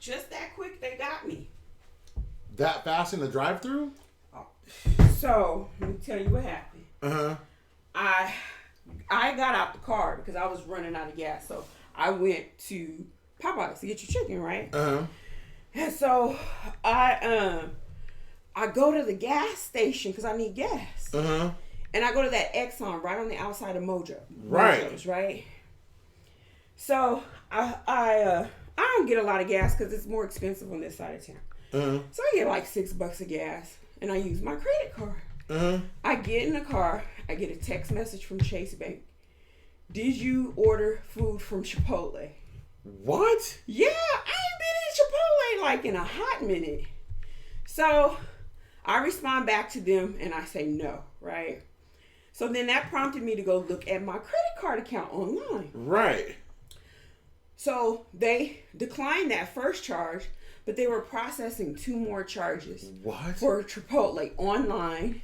just that quick, they got me. That fast in the drive-thru? Oh. So, let me tell you what happened. Uh-huh. I got out the car because I was running out of gas. So, I went to Popeyes to get your chicken, right? Uh-huh. And so, I go to the gas station because I need gas. Uh-huh. And I go to that Exxon right on the outside of Right. Right? So, I don't get a lot of gas because it's more expensive on this side of town. Uh-huh. So I get like $6 of gas, and I use my credit card. Uh-huh. I get in the car. I get a text message from Chase Bank. Did you order food from Chipotle? What? Yeah, I ain't been in Chipotle like in a hot minute. So I respond back to them, and I say no, right? So then that prompted me to go look at my credit card account online. Right. So they declined that first charge, but they were processing 2 more charges. What? For Chipotle online.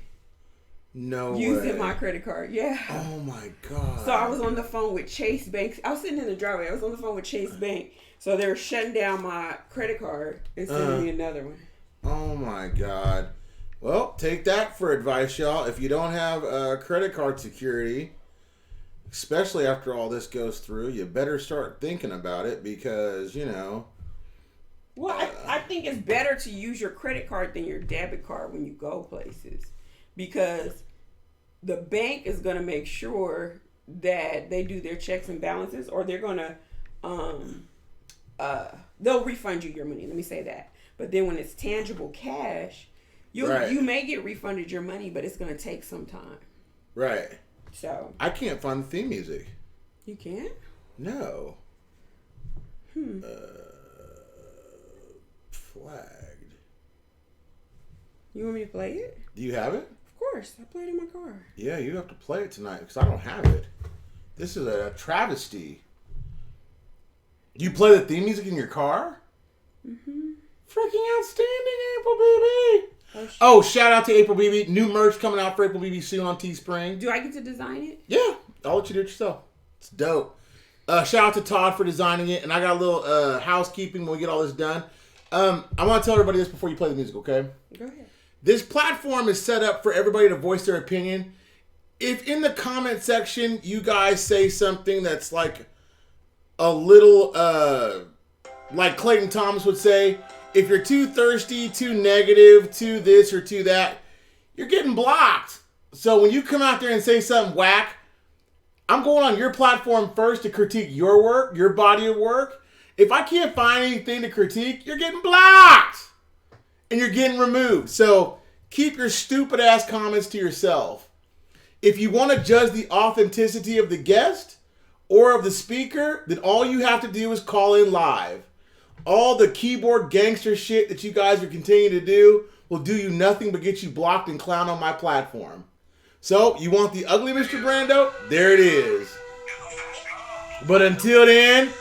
No using way. my credit card. Yeah. Oh my God. So I was on the phone with Chase Bank. I was sitting in the driveway. I was on the phone with Chase Bank. So they were shutting down my credit card and sending me another one. Oh my God. Well, take that for advice, y'all. If you don't have credit card security, especially after all this goes through, you better start thinking about it because, you know. Well, I think it's better to use your credit card than your debit card when you go places, because the bank is going to make sure that they do their checks and balances, or they're going to they'll refund you your money. Let me say that. But then when it's tangible cash, you may get refunded your money, but it's going to take some time. Right. So I can't find the theme music. You can't? No. Flagged. You want me to play it? Do you have it? Of course. I played it in my car. Yeah, you have to play it tonight because I don't have it. This is a travesty. You play the theme music in your car? Mm-hmm. Freaking outstanding, April BB. Oh, shout out to April BB. New merch coming out for April BB soon on Teespring. Do I get to design it? Yeah. I'll let you do it yourself. It's dope. Shout out to Todd for designing it. And I got a little housekeeping when we get all this done. I want to tell everybody this before you play the music, okay? Go ahead. This platform is set up for everybody to voice their opinion. If in the comment section you guys say something that's like a little, like Clayton Thomas would say, if you're too thirsty, too negative, too this or too that, you're getting blocked. So when you come out there and say something whack, I'm going on your platform first to critique your work, your body of work. If I can't find anything to critique, you're getting blocked. And you're getting removed. So keep your stupid ass comments to yourself. If you want to judge the authenticity of the guest or of the speaker, then all you have to do is call in live. All the keyboard gangster shit that you guys are continuing to do will do you nothing but get you blocked and clown on my platform. So, you want the ugly Mr. Brando? There it is. But until then,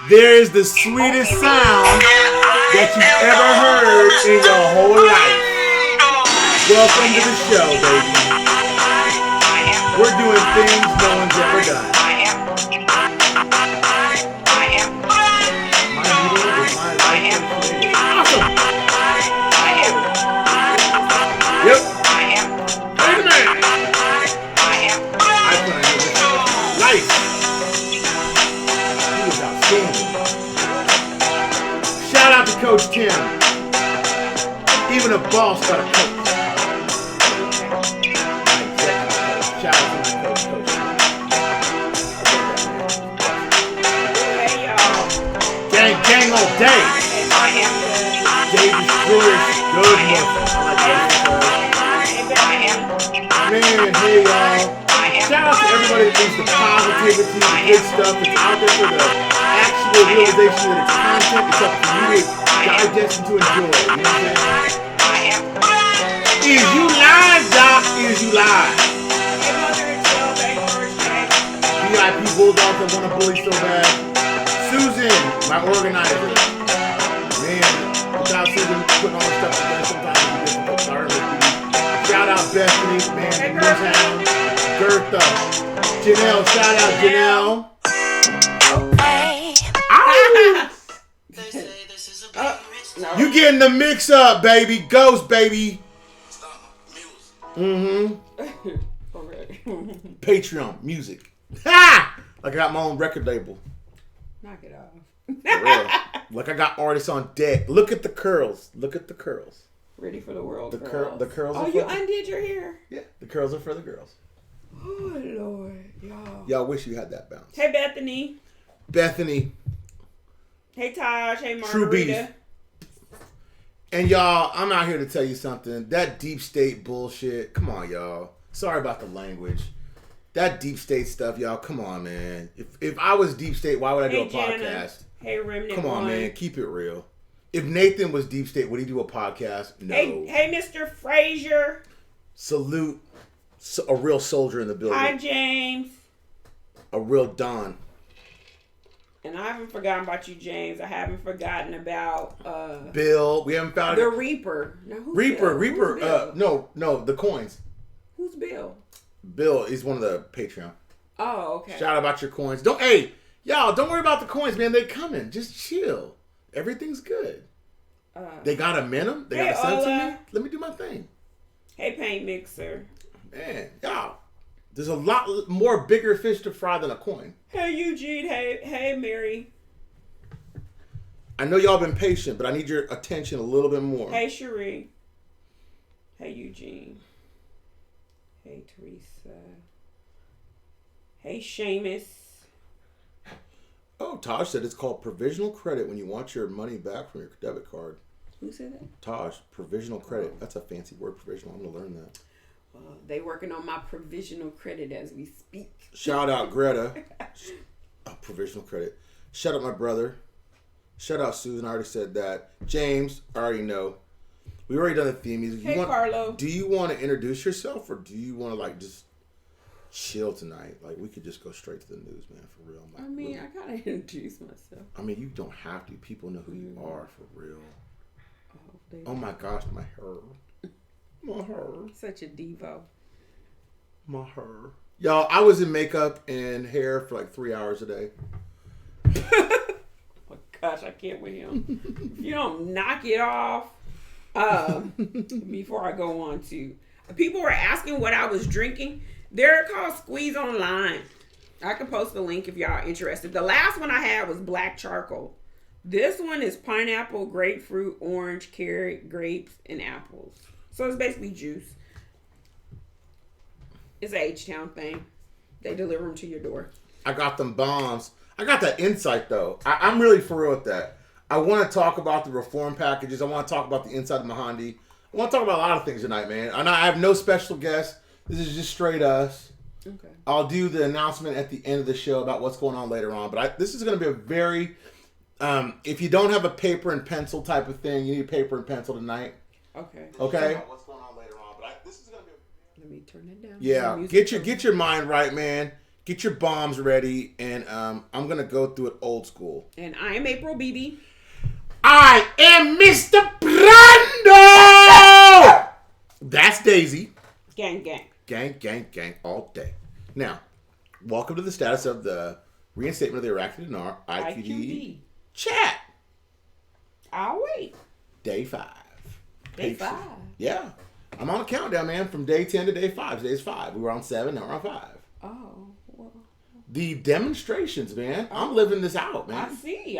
there is the sweetest sound that you've ever heard in your whole life. Welcome to the show, baby. We're doing things no one's ever done. My video is my life. Awesome. Yep. Wait a minute. I put on your life. He was outstanding. Shout out to Coach Tim. Even a boss got a coach. Shout out to my coach, Coach. Hey, y'all. Gang all day. Dave Destroyer's good looking. Man, hey y'all. Shout out to everybody that thinks the positivity, the good stuff that's out there for the actual realization that it's content. It's up to you to digest and to enjoy. You know what I'm saying? Is you live, Doc? Is you live? VIP Bulldogs that want to bully so bad. Susan, my organizer. Man, without Susan putting all the stuff together, sometimes it's difficult. Sorry, shout out Bethany, man, in Newtown. Gertha. Janelle, shout out Janelle. Okay. Ow! They say this is a You getting the mix up, baby. Ghost, baby. Mm-hmm. Okay. Patreon music. Ha! Like I got my own record label. Knock it off. For real. Like I got artists on deck. Look at the curls. Look at the curls. Ready for the world. The curls. Oh, you undid your hair. Yeah, the curls are for the girls. Oh Lord, y'all. Y'all wish you had that bounce. Hey Bethany. Hey Taj. Hey Margarita. True beef. And y'all, I'm out here to tell you something. That deep state bullshit. Come on, y'all. Sorry about the language. That deep state stuff, y'all. Come on, man. If I was deep state, why would I do a podcast? Hey Remnant. Come on, man. Keep it real. If Nathan was deep state, would he do a podcast? No. Hey Mr. Frazier. Salute a real soldier in the building. Hi James. A real Don. And I haven't forgotten about you, James. I haven't forgotten about Bill. We haven't found the Reaper. Now, who's Reaper. Bill? Reaper. Who's Bill? No, the coins. Who's Bill? Bill is one of the Patreon. Oh, okay. Shout out about your coins. Don't worry about the coins, man. They coming. Just chill. Everything's good. They gotta mint them. They gotta send it to me. Let me do my thing. Hey, Paint Mixer. Man, y'all. There's a lot more bigger fish to fry than a coin. Hey, Eugene. Hey, Mary. I know y'all been patient, but I need your attention a little bit more. Hey, Cherie. Hey, Eugene. Hey, Teresa. Hey, Seamus. Oh, Taj said it's called provisional credit when you want your money back from your debit card. Who said that? Taj, provisional credit. That's a fancy word, provisional. I'm going to learn that. They working on my provisional credit as we speak. Shout out Greta. Provisional credit. Shout out my brother. Shout out Susan. I already said that. James, I already know. We already done the theme music. Hey, Carlo. Do you want to introduce yourself or do you want to just chill tonight? Like we could just go straight to the news, man, for real. I mean, I gotta introduce myself. I mean, you don't have to. People know who you are for real. Oh my gosh, my hair. My hair. Such a divo. My hair. Y'all, I was in makeup and hair for like 3 hours a day. Oh gosh, I can't with him. If you don't knock it off. Before I go on to, people were asking what I was drinking. They're called Squeeze Online. I can post the link if y'all are interested. The last one I had was black charcoal. This one is pineapple, grapefruit, orange, carrot, grapes, and apples. So it's basically juice. It's an H-Town thing. They deliver them to your door. I got them bombs. I got that insight though. I'm really for real with that. I want to talk about the reform packages. I want to talk about the inside of Mahandi. I want to talk about a lot of things tonight, man. And I have no special guests. This is just straight us. Okay. I'll do the announcement at the end of the show about what's going on later on. But this is going to be a very, if you don't have a paper and pencil type of thing, you need paper and pencil tonight. Okay. Okay. What's going on later on? But this is going to be. Let me turn it down. Yeah. Get your mind right, man. Get your bombs ready, and I'm going to go through it old school. And I am April BB. I am Mr. Brando! That's Daisy. Gang, gang. Gang, gang, gang, all day. Now, welcome to the status of the reinstatement of the Iraqi Dinar IQD chat. I'll wait. Day 5. Day 5. Yeah. I'm on a countdown, man, from day 10 to day 5. Today's 5. We were on 7, now we're on 5. Oh, well. The demonstrations, man. I'm living this out, man. I see.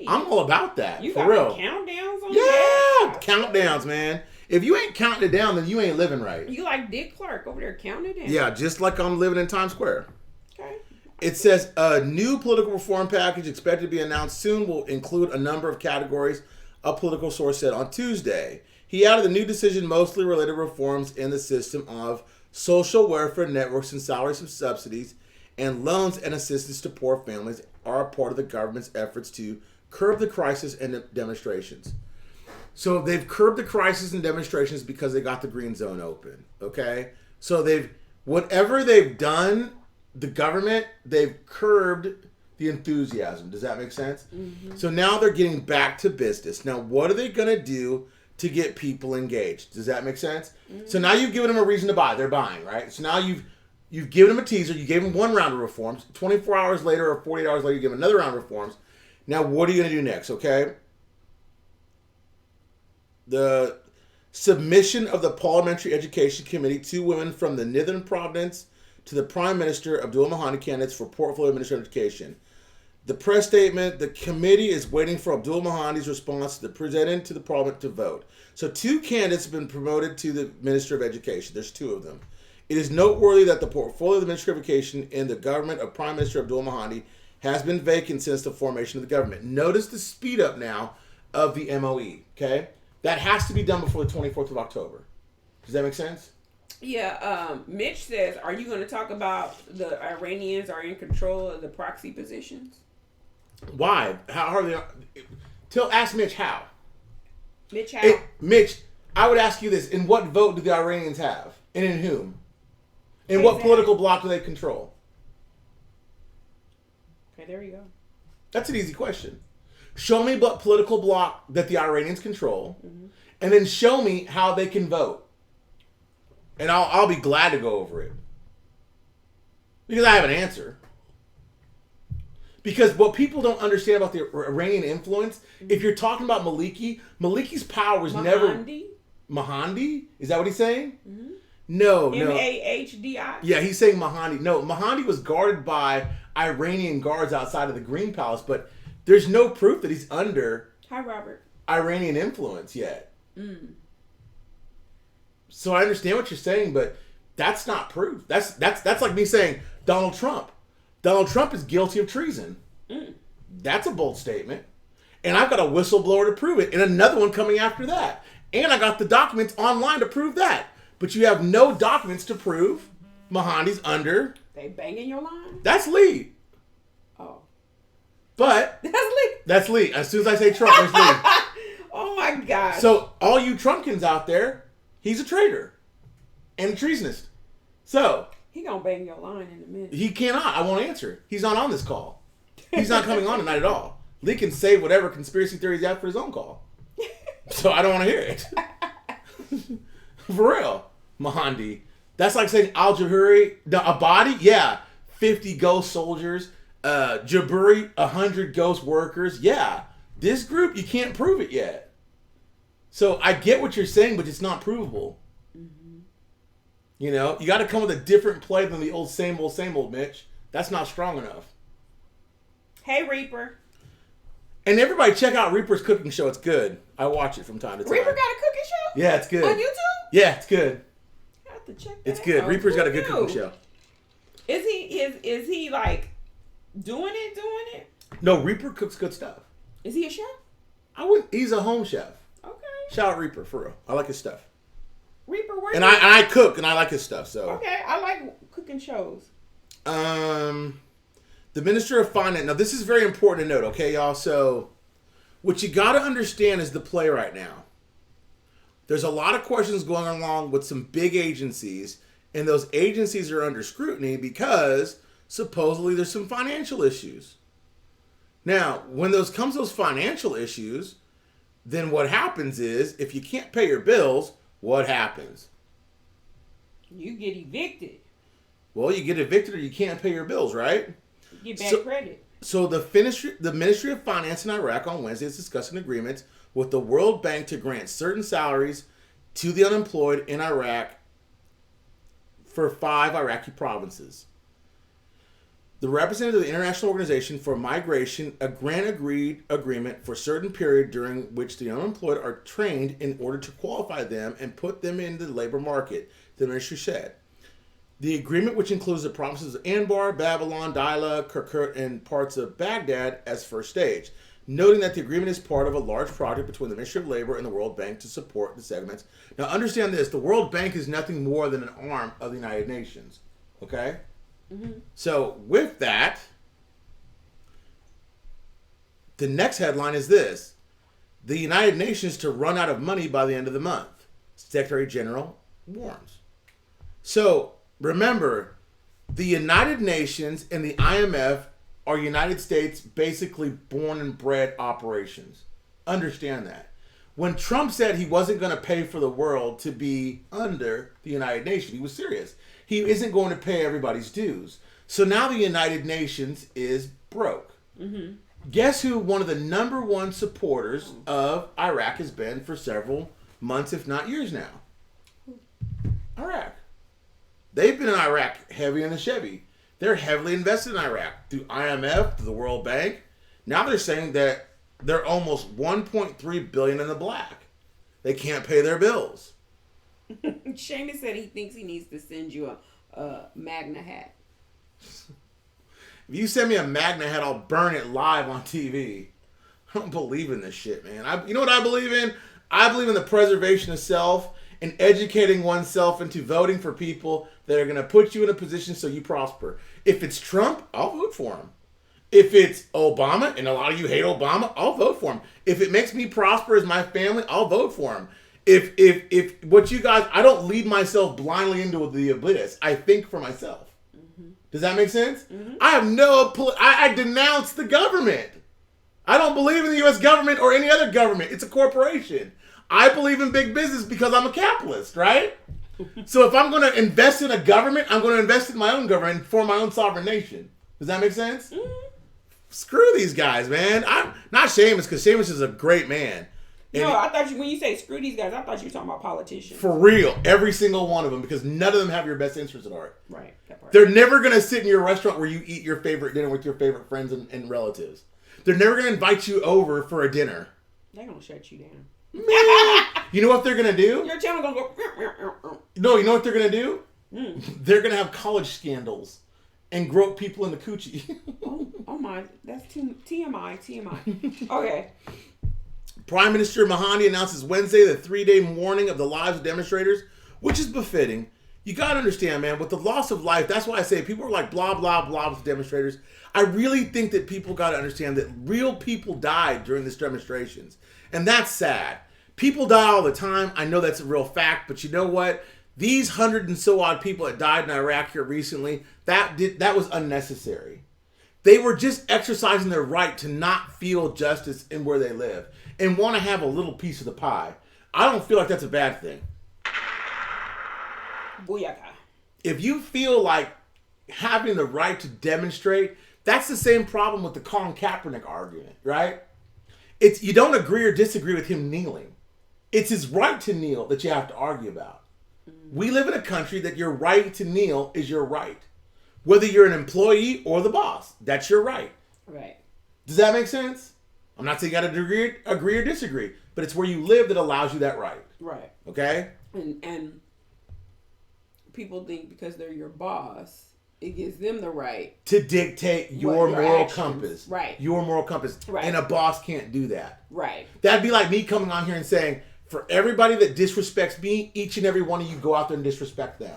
I'm all about that. You for got real. countdowns on Yeah, countdowns, man. If you ain't counting it down, then you ain't living right. You like Dick Clark over there counting it down. Yeah, just like I'm living in Times Square. Okay. It says a new political reform package expected to be announced soon will include a number of categories, a political source said on Tuesday. He added the new decision mostly related reforms in the system of social welfare networks and salaries and subsidies and loans and assistance to poor families are a part of the government's efforts to curb the crisis and demonstrations. So they've curbed the crisis and demonstrations because they got the green zone open. Okay? So whatever they've done, the government, they've curbed the enthusiasm. Does that make sense? Mm-hmm. So now they're getting back to business. Now, what are they going to do to get people engaged? Does that make sense? Mm-hmm. So now you've given them a reason to buy. They're buying, right? So now you've given them a teaser. You gave them one round of reforms. 24 hours later or 48 hours later, you give them another round of reforms. Now, what are you going to do next, okay? the submission of the Parliamentary Education Committee, 2 women from the Northern Province, to the Prime Minister Abdul Mahdi candidates for portfolio of Ministry of Education. The press statement, the committee is waiting for Abdul Mahdi's response to the presented to the Parliament to vote. So 2 candidates have been promoted to the Minister of Education. There's 2 of them. It is noteworthy that the portfolio of the Ministry of Education in the government of Prime Minister Abdul Mahdi has been vacant since the formation of the government. Notice the speed up now of the MOE, okay? That has to be done before the 24th of October. Does that make sense? Yeah, Mitch says, are you going to talk about the Iranians are in control of the proxy positions? Why? How are they? Ask Mitch how. Mitch, how? Mitch, I would ask you this. In what vote do the Iranians have? And in whom? And what political bloc do they control? Okay, there you go. That's an easy question. Show me what political bloc that the Iranians control, and then show me how they can vote. And I'll be glad to go over it. Because I have an answer. Because what people don't understand about the Iranian influence, if you're talking about Maliki's power was never... Mahdi? Is that what he's saying? Mm-hmm. No. Mahdi? Yeah, he's saying Mahdi. No, Mahdi was guarded by Iranian guards outside of the Green Palace, but there's no proof that he's under Iranian influence yet. Mm. So I understand what you're saying, but that's not proof. That's like me saying Donald Trump. Donald Trump is guilty of treason. Mm. That's a bold statement. And I've got a whistleblower to prove it, and another one coming after that. And I got the documents online to prove that. But you have no documents to prove Mahdi's under. They banging your line? That's Lee. Oh. But. That's Lee. That's Lee. As soon as I say Trump, there's Lee. Oh my God. So all you Trumpkins out there, he's a traitor. And a treasonist. So. He gonna bang your line in a minute. He cannot. I won't answer. He's not on this call. He's not coming on tonight at all. Lee can save whatever conspiracy theories he has for his own call. So I don't want to hear it. For real. Mahdi. That's like saying Al-Jabari, a body? Yeah. 50 ghost soldiers. Jaburi, 100 ghost workers. Yeah. This group, you can't prove it yet. So I get what you're saying, but it's not provable. You know, you got to come with a different play than the old, same old, Mitch. That's not strong enough. Hey, Reaper. And everybody check out Reaper's cooking show. It's good. I watch it from time to time. Reaper got a cooking show? Yeah, it's good. On YouTube? Yeah, it's good. I have to check that It's good. out. Reaper's got a good cooking show. Is he like doing it? No, Reaper cooks good stuff. Is he a chef? He's a home chef. Okay. Shout out Reaper, for real. I like his stuff. Reaper, where and I cook and I like his stuff. So okay, I like cooking shows. The Minister of Finance. Now this is very important to note, okay, y'all. So what you got to understand is the play right now. There's a lot of questions going along with some big agencies, and those agencies are under scrutiny because supposedly there's some financial issues. Now, when those financial issues, then what happens is if you can't pay your bills, what happens? You get evicted. Well, you get evicted or you can't pay your bills, right? You get bad credit. So the Ministry of Finance in Iraq on Wednesday is discussing agreements with the World Bank to grant certain salaries to the unemployed in Iraq for 5 Iraqi provinces. The representative of the International Organization for Migration, a grant agreement for a certain period during which the unemployed are trained in order to qualify them and put them in the labor market, the ministry said. The agreement, which includes the provinces of Anbar, Babylon, Dila, Kirkuk, and parts of Baghdad as first stage, noting that the agreement is part of a large project between the Ministry of Labor and the World Bank to support the segments. Now understand this, the World Bank is nothing more than an arm of the United Nations, okay? Mm-hmm. So with that, the next headline is this: the United Nations to run out of money by the end of the month. Secretary General warns. So remember, the United Nations and the IMF are United States basically born and bred operations. Understand that. When Trump said he wasn't going to pay for the world to be under the United Nations, he was serious. He isn't going to pay everybody's dues. So now the United Nations is broke. Mm-hmm. Guess who one of the number one supporters of Iraq has been for several months, if not years now. Iraq. They've been in Iraq heavy in the Chevy. They're heavily invested in Iraq through IMF, through the World Bank. Now they're saying that they're almost $1.3 billion in the black. They can't pay their bills. Seamus said he thinks he needs to send you a Magna hat. If you send me a Magna hat, I'll burn it live on TV. I don't believe in this shit, man. You know what I believe in? I believe in the preservation of self and educating oneself into voting for people that are going to put you in a position so you prosper. If it's Trump, I'll vote for him. If it's Obama, and a lot of you hate Obama, I'll vote for him. If it makes me prosper as my family, I'll vote for him. If what you guys, I don't lead myself blindly into the abyss. I think for myself. Mm-hmm. Does that make sense? Mm-hmm. I have I denounce the government. I don't believe in the U.S. government or any other government. It's a corporation. I believe in big business because I'm a capitalist, right? So if I'm going to invest in a government, I'm going to invest in my own government for my own sovereign nation. Does that make sense? Mm-hmm. Screw these guys, man. I'm not Seamus, because Seamus is a great man. And no, I thought when you say screw these guys, I thought you were talking about politicians. For real. Every single one of them, because none of them have your best interest at heart. Right. That part. They're never going to sit in your restaurant where you eat your favorite dinner with your favorite friends and relatives. They're never going to invite you over for a dinner. They're going to shut you down. Man, you know what they're going to do? Your channel going to go... No, you know what they're going to do? They're going to have college scandals and grope people in the coochie. oh my, that's too TMI. Okay. Prime Minister Mahdi announces Wednesday the 3-day mourning of the lives of demonstrators, which is befitting. You got to understand, man, with the loss of life, that's why I say people are like blah, blah, blah with demonstrators. I really think that people got to understand that real people died during these demonstrations. And that's sad. People die all the time. I know that's a real fact, but you know what? These 100 and so odd people that died in Iraq here recently, that was unnecessary. They were just exercising their right to not feel justice in where they live and want to have a little piece of the pie. I don't feel like that's a bad thing. Booyaka. If you feel like having the right to demonstrate, that's the same problem with the Colin Kaepernick argument, right? You don't agree or disagree with him kneeling. It's his right to kneel that you have to argue about. We live in a country that your right to kneel is your right. Whether you're an employee or the boss, that's your right. Right. Does that make sense? I'm not saying you got to agree or disagree, but it's where you live that allows you that right. Right. Okay? And people think because they're your boss, it gives them the right to dictate your moral actions. Compass. Right. Your moral compass. Right. And a boss can't do that. Right. That'd be like me coming on here and saying, for everybody that disrespects me, each and every one of you go out there and disrespect them.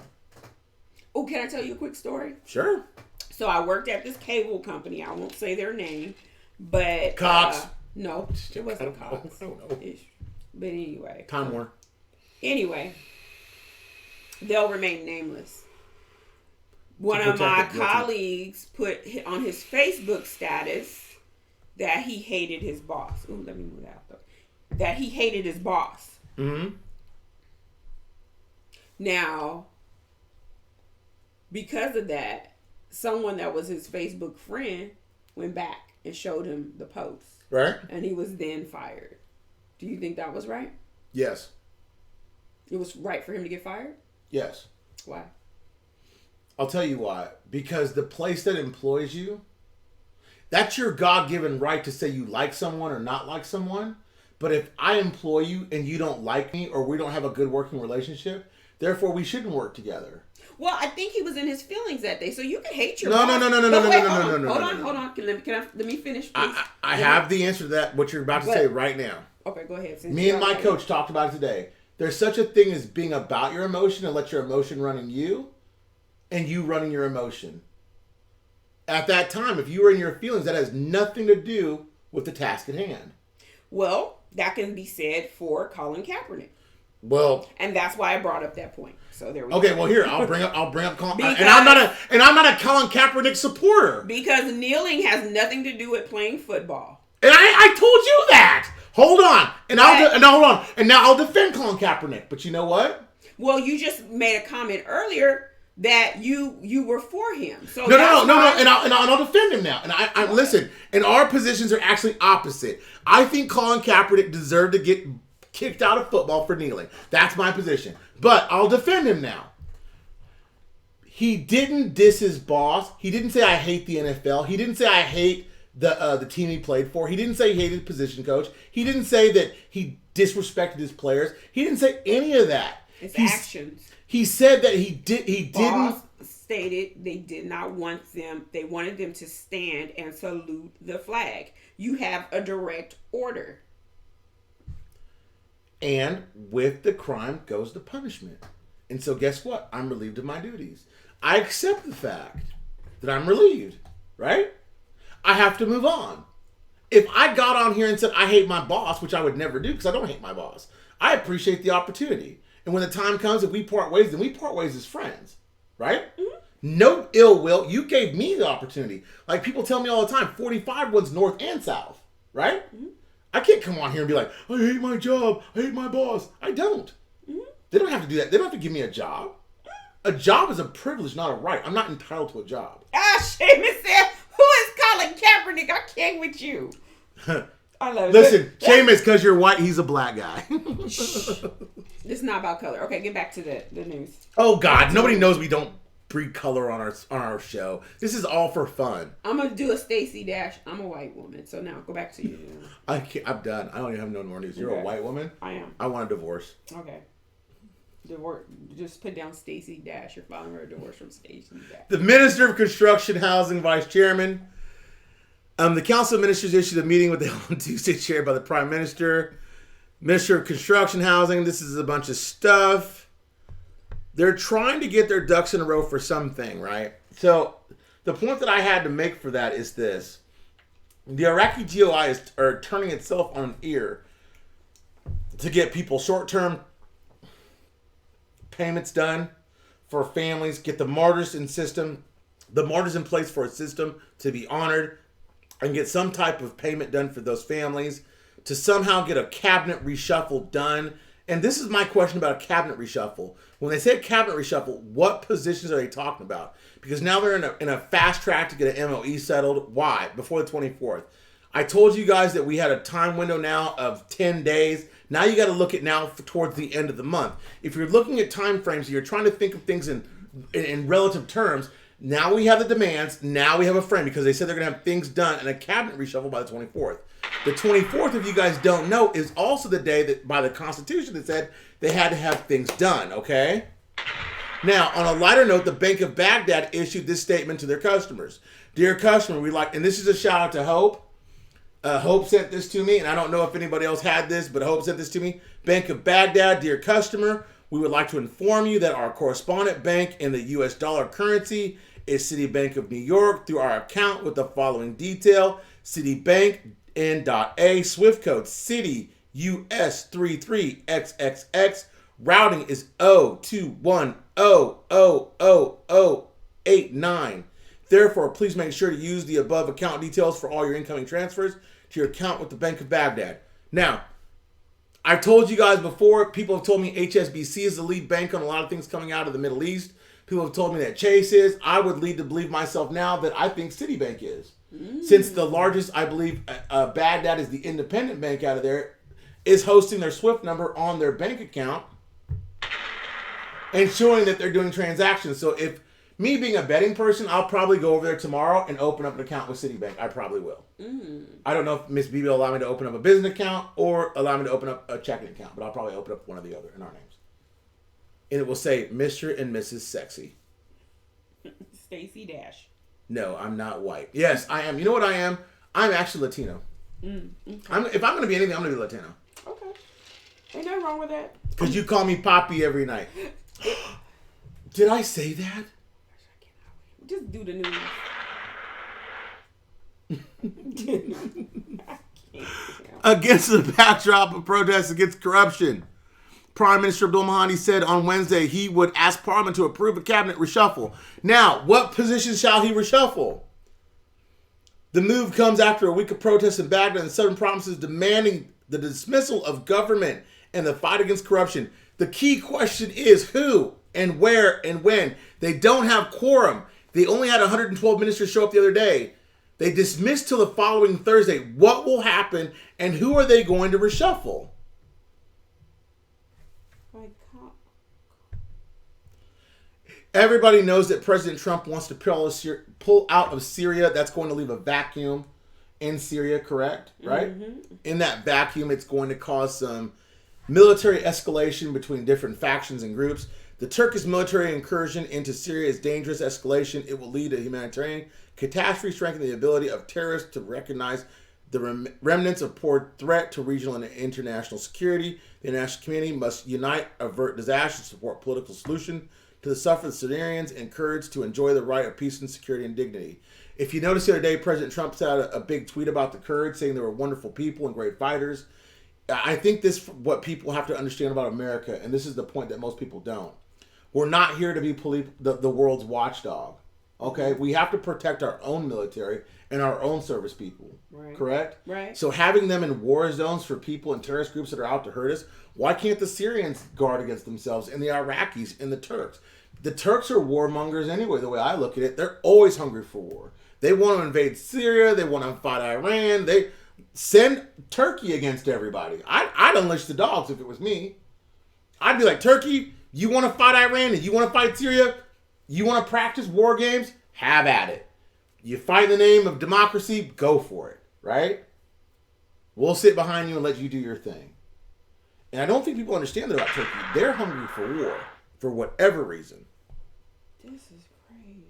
Oh, can I tell you a quick story? Sure. So I worked at this cable company. I won't say their name, but Cox. No, it wasn't Cox. I don't know. But anyway. Time Warner. Anyway, they'll remain nameless. One of my colleagues put on his Facebook status that he hated his boss. Ooh, let me move that though. That he hated his boss. Mm-hmm. Now, because of that, someone that was his Facebook friend went back and showed him the post. Right. And he was then fired. Do you think that was right? Yes. It was right for him to get fired? Yes. Why? I'll tell you why. Because the place that employs you, that's your God-given right to say you like someone or not like someone. But if I employ you and you don't like me or we don't have a good working relationship, therefore we shouldn't work together. Well, I think he was in his feelings that day, so you can hate your boss. No. Hold on. Let me finish, please. I have the answer to that, what you're about to say right now. Okay, go ahead. Me and my coach talked about it today. There's such a thing as being about your emotion and let your emotion run in you and you running your emotion. At that time, if you were in your feelings, that has nothing to do with the task at hand. Well, that can be said for Colin Kaepernick. Well, and that's why I brought up that point. So there we go. Okay, well here I'll bring up Colin, and I'm not a Colin Kaepernick supporter because kneeling has nothing to do with playing football. And I told you that. Hold on, and now I'll defend Colin Kaepernick. But you know what? Well, you just made a comment earlier that you were for him. So no, and I'll defend him now. And I listen. And our positions are actually opposite. I think Colin Kaepernick deserved to get kicked out of football for kneeling. That's my position. But I'll defend him now. He didn't diss his boss. He didn't say, I hate the NFL. He didn't say, I hate the team he played for. He didn't say he hated the position coach. He didn't say that he disrespected his players. He didn't say any of that. It's actions. He said that he didn't. Boss stated they did not want them. They wanted them to stand and salute the flag. You have a direct order. And with the crime goes the punishment. And so guess what? I'm relieved of my duties. I accept the fact that I'm relieved, right? I have to move on. If I got on here and said I hate my boss, which I would never do because I don't hate my boss, I appreciate the opportunity. And when the time comes, if we part ways, then we part ways as friends, right? Mm-hmm. No ill will. You gave me the opportunity. Like people tell me all the time, 45 one's north and south, right? Mm-hmm. I can't come on here and be like, I hate my job. I hate my boss. I don't. Mm-hmm. They don't have to do that. They don't have to give me a job. A job is a privilege, not a right. I'm not entitled to a job. Seamus said, who is Colin Kaepernick? I can't with you. I love it. Listen, Seamus, because you're white, he's a black guy. This is not about color. Okay, get back to the news. Oh, God. Nobody knows we don't breed color on our show. This is all for fun. I'm going to do a Stacey Dash. I'm a white woman. So now, go back to you. I'm done. I don't even have no more news. You're okay. A white woman? I am. I want a divorce. Okay. Divorce. Just put down Stacey Dash. You're filing her a divorce from Stacey Dash. The Minister of Construction, Housing, Vice Chairman. The Council of Ministers issued a meeting with the on Tuesday chaired by the Prime Minister. Minister of Construction, Housing. This is a bunch of stuff. They're trying to get their ducks in a row for something, right? So the point that I had to make for that is this. The Iraqi DOI are turning itself on an ear to get people short-term payments done for families, get the martyrs in place for a system to be honored, and get some type of payment done for those families, to somehow get a cabinet reshuffle done. And this is my question about a cabinet reshuffle. When they say a cabinet reshuffle, what positions are they talking about? Because now they're in a fast track to get an MOE settled. Why? Before the 24th. I told you guys that we had a time window now of 10 days. Now you got to look at now towards the end of the month. If you're looking at time frames, you're trying to think of things in relative terms. Now we have the demands. Now we have a frame because they said they're going to have things done and a cabinet reshuffle by the 24th. The 24th, if you guys don't know, is also the day that by the Constitution that said they had to have things done, okay? Now, on a lighter note, the Bank of Baghdad issued this statement to their customers. Dear customer, and this is a shout out to Hope. Hope sent this to me, and I don't know if anybody else had this, but Hope sent this to me. Bank of Baghdad, dear customer, we would like to inform you that our correspondent bank in the U.S. dollar currency is Citibank of New York through our account with the following detail. Citibank N.A. Swift code Citi US 33XXX. Routing is 021000089. Therefore, please make sure to use the above account details for all your incoming transfers to your account with the Bank of Baghdad. Now, I've told you guys before, people have told me HSBC is the lead bank on a lot of things coming out of the Middle East. People have told me that Chase is. I would lead to believe myself now that I think Citibank is. Since the largest, I believe, Baghdad is the independent bank out of there, is hosting their SWIFT number on their bank account and showing that they're doing transactions. So if me being a betting person, I'll probably go over there tomorrow and open up an account with Citibank. I probably will. I don't know if Miss B will allow me to open up a business account or allow me to open up a checking account, but I'll probably open up one or the other in our names. And it will say Mr. and Mrs. Sexy. Stacey Dash. No, I'm not white. Yes, I am. You know what I am? I'm actually Latino. Okay. If I'm going to be anything, I'm going to be Latino. Okay. Ain't nothing wrong with that. Because you call me Poppy every night. Did I say that? Just do the news. Against the backdrop of protests against corruption, Prime Minister Abdul Mahdi said on Wednesday he would ask Parliament to approve a cabinet reshuffle. Now, what position shall he reshuffle? The move comes after a week of protests in Baghdad and southern provinces demanding the dismissal of government and the fight against corruption. The key question is who and where and when. They don't have quorum. They only had 112 ministers show up the other day. They dismissed till the following Thursday. What will happen and who are they going to reshuffle? Everybody knows that President Trump wants to pull out of Syria. That's going to leave a vacuum in Syria, correct? Right? Mm-hmm. In that vacuum, it's going to cause some military escalation between different factions and groups. The Turkish military incursion into Syria is dangerous escalation. It will lead to humanitarian catastrophe, strengthening the ability of terrorists to recognize the remnants of poor threat to regional and international security. The international community must unite, avert disaster, support political solution to the suffering of Syrians, and encourage to enjoy the right of peace and security and dignity. If you notice the other day, President Trump put out a big tweet about the Kurds, saying they were wonderful people and great fighters. I think this what people have to understand about America, and this is the point that most people don't. We're not here to be the world's watchdog. Okay? We have to protect our own military and our own service people. Right. Correct? Right. So having them in war zones for people and terrorist groups that are out to hurt us, why can't the Syrians guard against themselves and the Iraqis and the Turks? The Turks are warmongers anyway, the way I look at it. They're always hungry for war. They want to invade Syria. They want to fight Iran. They send Turkey against everybody. I'd unleash the dogs if it was me. I'd be like, Turkey, you want to fight Iran and you want to fight Syria? You want to practice war games? Have at it. You fight in the name of democracy, go for it, right? We'll sit behind you and let you do your thing. And I don't think people understand that about Turkey. They're hungry for war for whatever reason. This is crazy.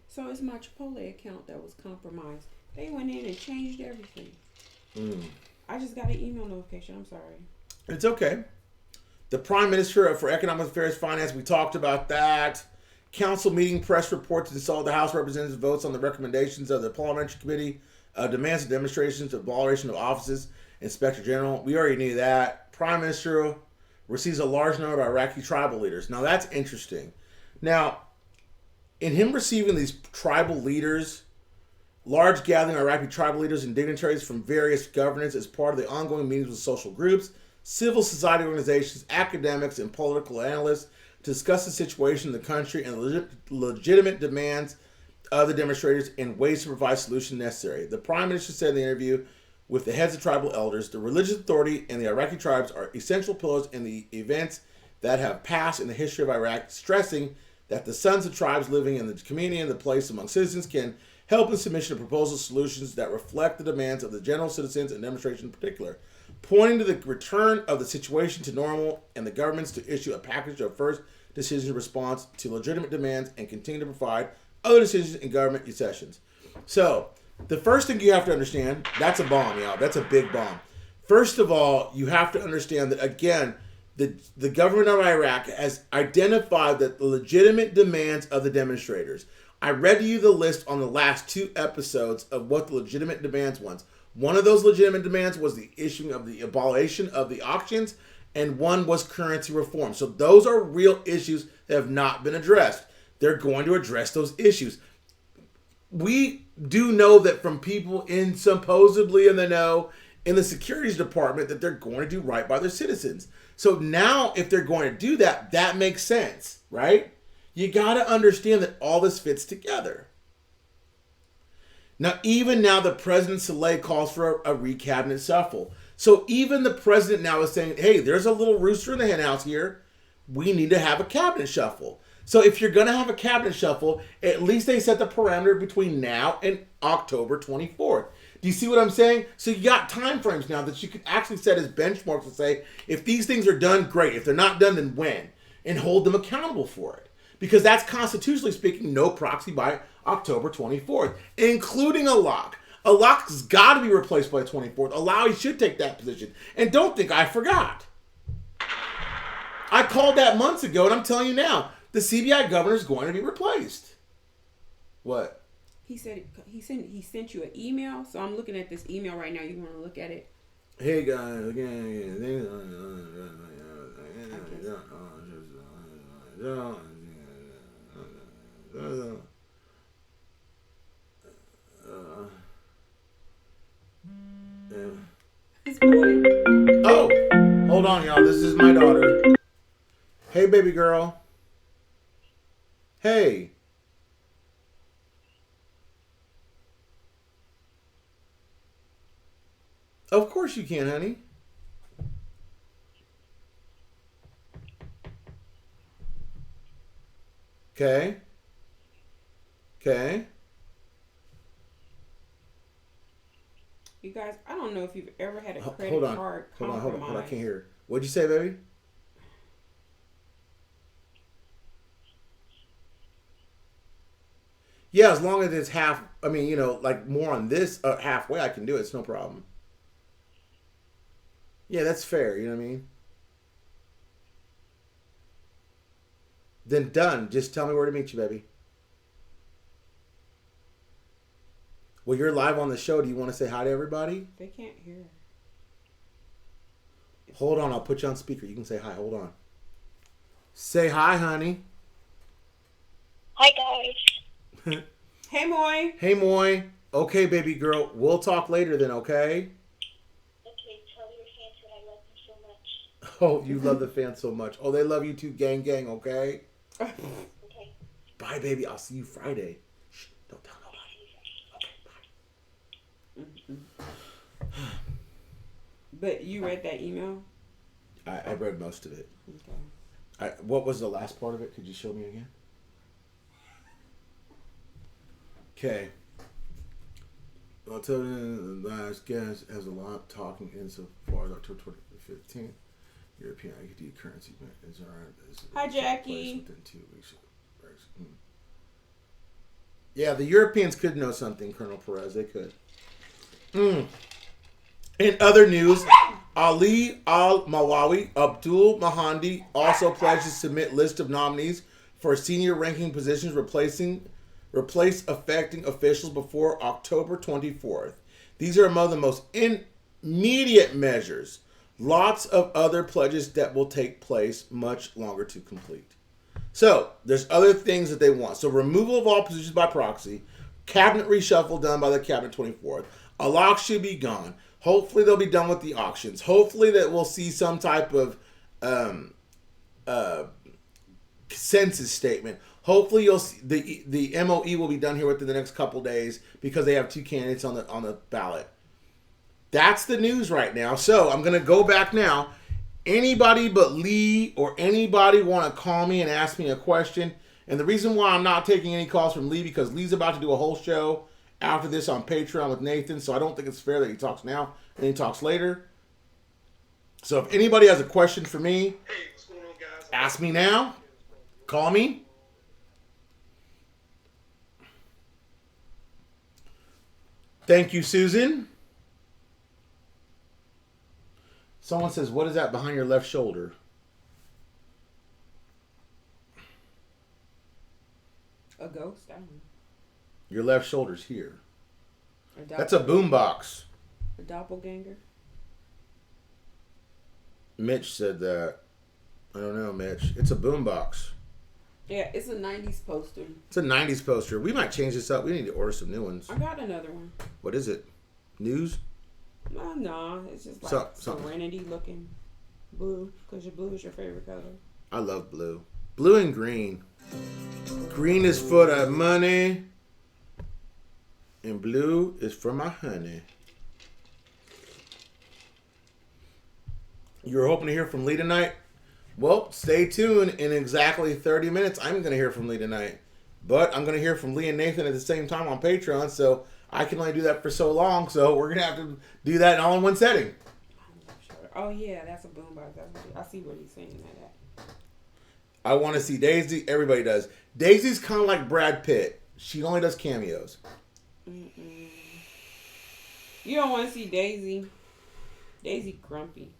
So it's my Chipotle account that was compromised. They went in and changed everything. I just got an email notification. I'm sorry. It's okay. The Prime Minister for Economic Affairs Finance, we talked about that. Council meeting press report to consult the House Representatives votes on the recommendations of the Parliamentary Committee, demands and demonstrations of abolistion of offices, Inspector General. We already knew that. Prime Minister receives a large number of Iraqi tribal leaders. Now that's interesting. Now, in him receiving these tribal leaders, large gathering of Iraqi tribal leaders and dignitaries from various governments as part of the ongoing meetings with social groups, civil society organizations, academics, and political analysts to discuss the situation in the country and the legitimate demands of the demonstrators and ways to provide solutions necessary. The Prime Minister said in the interview with the heads of tribal elders, the religious authority and the Iraqi tribes are essential pillars in the events that have passed in the history of Iraq, stressing that the sons of tribes living in the community and the place among citizens can help in submission of proposal solutions that reflect the demands of the general citizens and demonstration in particular, pointing to the return of the situation to normal and the governments to issue a package of first decision response to legitimate demands and continue to provide other decisions in government sessions. So, the first thing you have to understand, that's a bomb, y'all. That's a big bomb. First of all, you have to understand that, again, the government of Iraq has identified that the legitimate demands of the demonstrators. I read to you the list on the last 2 episodes of what the legitimate demands was. One of those legitimate demands was the issuing of the abolition of the auctions, and one was currency reform. So those are real issues that have not been addressed. They're going to address those issues. We do know that from people in supposedly in the know in the securities department that they're going to do right by their citizens. So now if they're going to do that, that makes sense, right? You got to understand that all this fits together. Now, even now, the President Saleh calls for a re-cabinet shuffle. So even the president now is saying, hey, there's a little rooster in the henhouse here. We need to have a cabinet shuffle. So if you're going to have a cabinet shuffle, at least they set the parameter between now and October 24th. Do you see what I'm saying? So you got time frames now that you can actually set as benchmarks and say, if these things are done, great. If they're not done, then when? And hold them accountable for it. Because that's constitutionally speaking, no proxy by October 24th, including a lock. A lock's got to be replaced by the 24th. Alawi should take that position. And don't think I forgot. I called that months ago, and I'm telling you now, the CBI governor is going to be replaced. What? He said he sent you an email, so I'm looking at this email right now. You want to look at it? Hey guys, oh, hold on, y'all. This is my daughter. Hey, baby girl. Hey. Of course you can, honey. Okay. Okay. You guys, I don't know if you've ever had a credit card compromise. Hold on. I can't hear. What'd you say, baby? Yeah, as long as it's half. I mean, like more on this halfway, I can do it. It's no problem. Yeah, that's fair. You know what I mean? Then done. Just tell me where to meet you, baby. Well, you're live on the show. Do you want to say hi to everybody? They can't hear. Hold on. I'll put you on speaker. You can say hi. Hold on. Say hi, honey. Hi, guys. Hey, Moy. Hey, Moy. Okay, baby girl. We'll talk later then, okay? Okay, tell your fans that I love them so much. Oh, you love the fans so much. Oh, they love you too, gang, okay? Okay. Bye, baby. I'll see you Friday. Shh, don't tell nobody. Okay, bye. But you read that email? I read most of it. Okay. What was the last part of it? Could you show me again? Okay. I'll tell you, the last guest has a lot talking insofar as October 2015. European IQD currency is alright. Hi, Jackie. Within 2 weeks. Yeah, the Europeans could know something, Colonel Perez. They could. In other news, Ali Al-Mawawi Abdul Mahandi also pledged to submit list of nominees for senior ranking positions replace affecting officials before October 24th. These are among the most immediate measures. Lots of other pledges that will take place much longer to complete. So, there's other things that they want. So, removal of all positions by proxy, cabinet reshuffle done by the cabinet 24th. Alaq should be gone. Hopefully, they'll be done with the auctions. Hopefully, that we'll see some type of census statement. Hopefully, you'll see the MOE will be done here within the next couple days because they have 2 candidates on the ballot. That's the news right now. So I'm going to go back now. Anybody but Lee or anybody want to call me and ask me a question? And the reason why I'm not taking any calls from Lee because Lee's about to do a whole show after this on Patreon with Nathan. So I don't think it's fair that he talks now and he talks later. So if anybody has a question for me, Hey, what's going on, guys? ask me now. Call me. Thank you, Susan. Someone says, what is that behind your left shoulder? A ghost? I don't know. Your left shoulder's here. That's a doppelganger? boombox. A doppelganger? Mitch said that. I don't know, Mitch. It's a boombox. Yeah, it's a 90s poster. It's a 90s poster. We might change this up. We need to order some new ones. I got another one. What is it? News? No, it's just like Something. Serenity looking blue, because your blue is your favorite color. I love blue. Blue and green. Green is for the money. And blue is for my honey. You're hoping to hear from Lee tonight? Well, stay tuned. In exactly 30 minutes, I'm going to hear from Lee tonight. But I'm going to hear from Lee and Nathan at the same time on Patreon, so I can only do that for so long. So we're going to have to do that all in one setting. Oh, yeah, that's a boombox. I see what he's saying that at. I want to see Daisy. Everybody does. Daisy's kind of like Brad Pitt. She only does cameos. Mm-mm. You don't want to see Daisy. Daisy grumpy.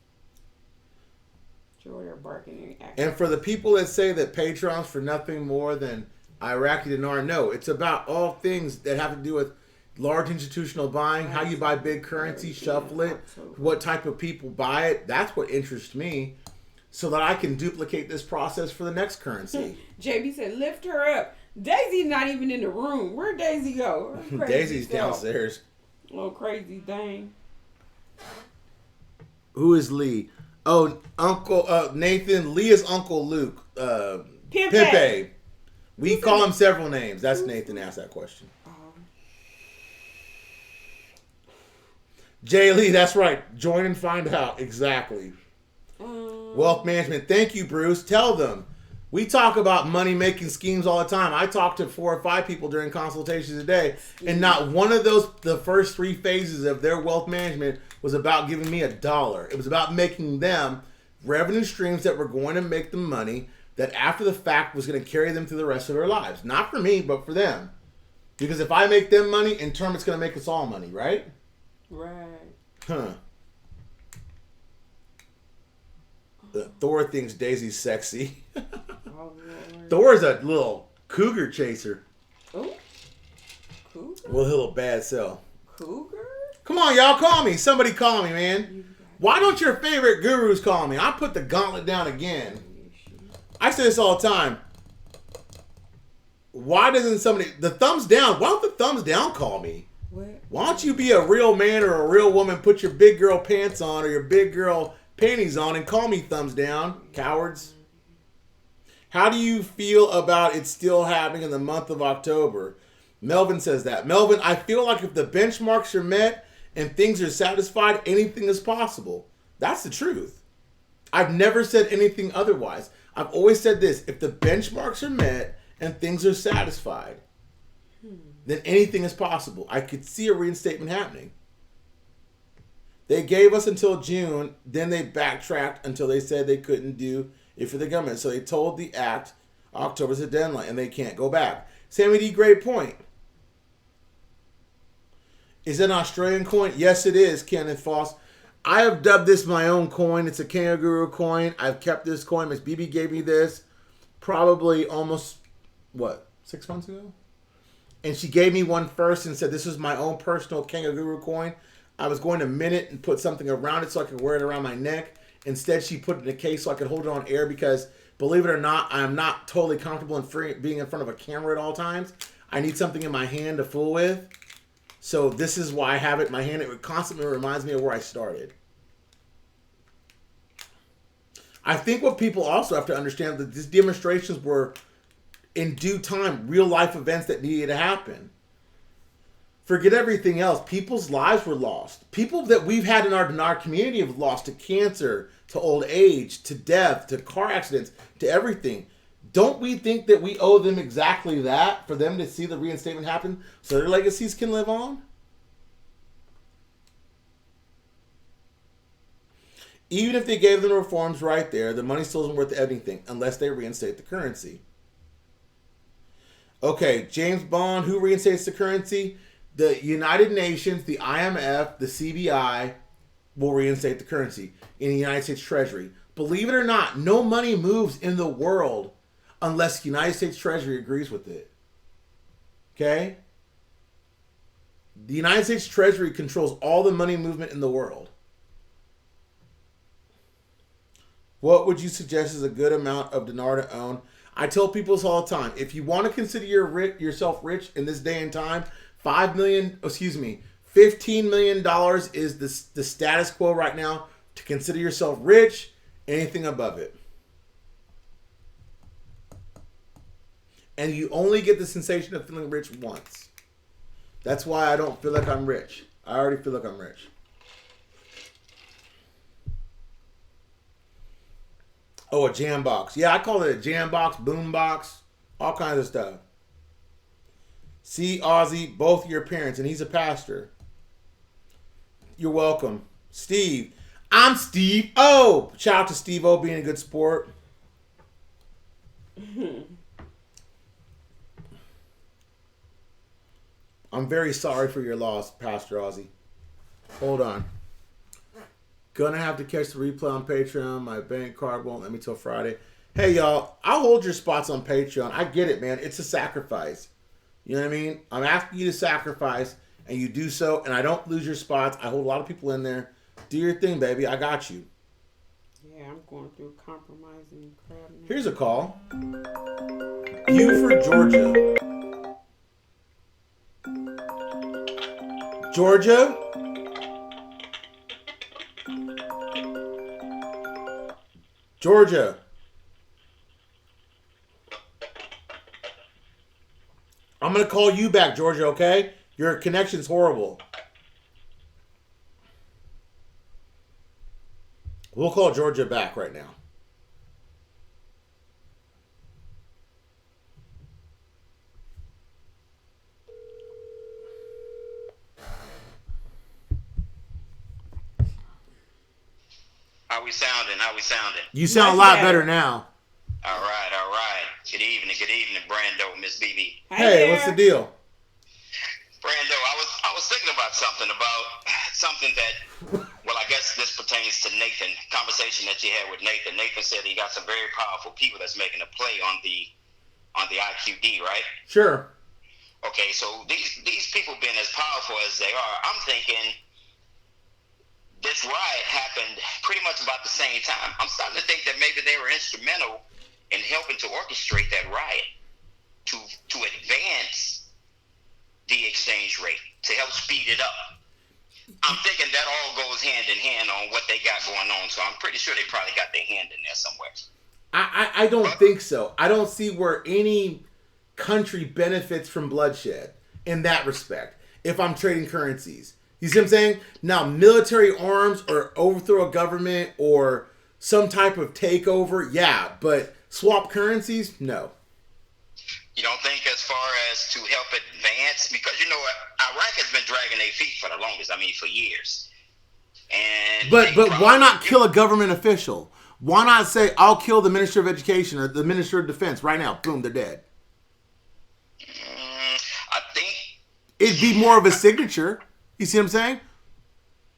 Jordan barking. And for the people that say that Patreon's for nothing more than Iraqi Dinar, no. It's about all things that have to do with large institutional buying, how you buy big currency, shuffle it, what type of people buy it. That's what interests me, so that I can duplicate this process for the next currency. JB said, lift her up. Daisy's not even in the room. Where'd Daisy go? Daisy's downstairs. Little crazy thing. Who is Lee? Oh, Uncle Nathan. Lee is Uncle Luke. Pimpe. We call him several names. That's Nathan asked that question. Jay Lee, that's right. Join and find out. Exactly. Wealth management. Thank you, Bruce. Tell them. We talk about money-making schemes all the time. I talk to 4 or 5 people during consultations a day, and not one of those, the first 3 phases of their wealth management was about giving me $1. It was about making them revenue streams that were going to make them money that after the fact was going to carry them through the rest of their lives. Not for me, but for them. Because if I make them money, in turn it's going to make us all money, right? Right. Huh. Thor thinks Daisy's sexy. Oh, Lord. Thor's a little cougar chaser. Oh, cougar? Well, a little bad self. Cougar? Come on, y'all, call me. Somebody call me, man. Why don't your favorite gurus call me? I put the gauntlet down again. I say this all the time. Why doesn't somebody... The thumbs down. Why don't the thumbs down call me? What? Why don't you be a real man or a real woman, put your big girl pants on or your big girl panties on and call me thumbs down, cowards? How do you feel about it still happening in the month of October? Melvin says that. Melvin, I feel like if the benchmarks are met and things are satisfied, anything is possible. That's the truth. I've never said anything otherwise. I've always said this. If the benchmarks are met and things are satisfied, then anything is possible. I could see a reinstatement happening. They gave us until June, then they backtracked until they said they couldn't do it for the government. So they told the act October's the deadline and they can't go back. Sammy D, great point. Is it an Australian coin? Yes, it is, Kenneth Foss. I have dubbed this my own coin. It's a kangaroo coin. I've kept this coin. Miss BB gave me this probably almost, 6 months ago? And she gave me one first and said this is my own personal kangaroo coin. I was going to mint it and put something around it so I could wear it around my neck. Instead, she put it in a case so I could hold it on air because, believe it or not, I'm not totally comfortable in being in front of a camera at all times. I need something in my hand to fool with. So this is why I have it in my hand. It constantly reminds me of where I started. I think what people also have to understand that these demonstrations were, in due time, real life events that needed to happen. Forget everything else. People's lives were lost. People that we've had in our community have lost to cancer, to old age, to death, to car accidents, to everything. Don't we think that we owe them exactly that for them to see the reinstatement happen so their legacies can live on? Even if they gave them the reforms right there, the money still isn't worth anything unless they reinstate the currency. Okay, James Bond, who reinstates the currency? The United Nations, the IMF, the CBI will reinstate the currency in the United States Treasury. Believe it or not, no money moves in the world unless the United States Treasury agrees with it. Okay? The United States Treasury controls all the money movement in the world. What would you suggest is a good amount of dinar to own? I tell people this all the time. If you want to consider yourself rich in this day and time, $15 million is the status quo right now to consider yourself rich. Anything above it. And you only get the sensation of feeling rich once. That's why I don't feel like I'm rich. I already feel like I'm rich. Oh, a jam box. Yeah, I call it a jam box, boom box, all kinds of stuff. See, Ozzy, both your parents, and he's a pastor. You're welcome. Steve. I'm Steve O. Shout out to Steve O being a good sport. I'm very sorry for your loss, Pastor Ozzy. Hold on. Gonna have to catch the replay on Patreon. My bank card won't let me till Friday. Hey, y'all. I'll hold your spots on Patreon. I get it, man. It's a sacrifice. You know what I mean? I'm asking you to sacrifice, and you do so, and I don't lose your spots. I hold a lot of people in there. Do your thing, baby. I got you. Yeah, I'm going through compromising crap now. Here's a call. Beaufort, Georgia. Georgia? Georgia. I'm going to call you back, Georgia, okay? Your connection's horrible. We'll call Georgia back right now. How we sounding? You sound a Much lot better. better now. All right. Good evening, Brando, Miss BB. Hey, what's the deal? Brando, I was thinking about something that, well, I guess this pertains to Nathan. Conversation that you had with Nathan. Nathan said he got some very powerful people that's making a play on the IQD, right? Sure. Okay, so these people being as powerful as they are, I'm thinking this riot happened pretty much about the same time. I'm starting to think that maybe they were instrumental in helping to orchestrate that riot to advance the exchange rate, to help speed it up. I'm thinking that all goes hand in hand on what they got going on, so I'm pretty sure they probably got their hand in there somewhere. I don't think so. I don't see where any country benefits from bloodshed in that respect if I'm trading currencies. You see what I'm saying? Now, military arms or overthrow a government or some type of takeover, yeah, but swap currencies, no. You don't think as far as to help advance? Because, you know, Iraq has been dragging their feet for the longest, for years. And But why not kill a government official? Why not say, I'll kill the Minister of Education or the Minister of Defense right now? Boom, they're dead. I think It'd be more of a signature. You see what I'm saying?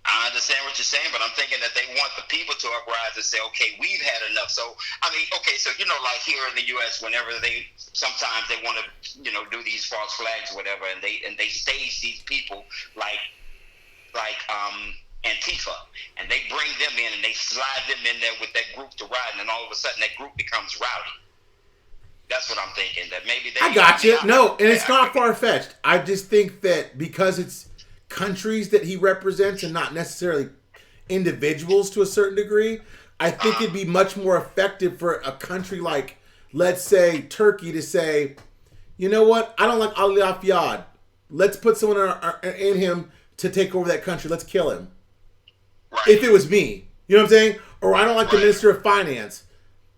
I understand what you're saying, but I'm thinking that they want the people to uprise and say, okay, we've had enough. So, so, like here in the U.S., whenever sometimes they want to, do these false flags or whatever, and they stage these people like Antifa, and they bring them in and they slide them in there with that group to ride, and then all of a sudden that group becomes rowdy. That's what I'm thinking, that maybe they... I got you. No, and it's not far-fetched. I just think that because it's countries that he represents and not necessarily individuals to a certain degree, I think it'd be much more effective for a country like, let's say, Turkey to say, you know what, I don't like Ali Afyad. Let's put someone in him to take over that country. Let's kill him. Right. If it was me. You know what I'm saying? Or I don't like the Minister of Finance.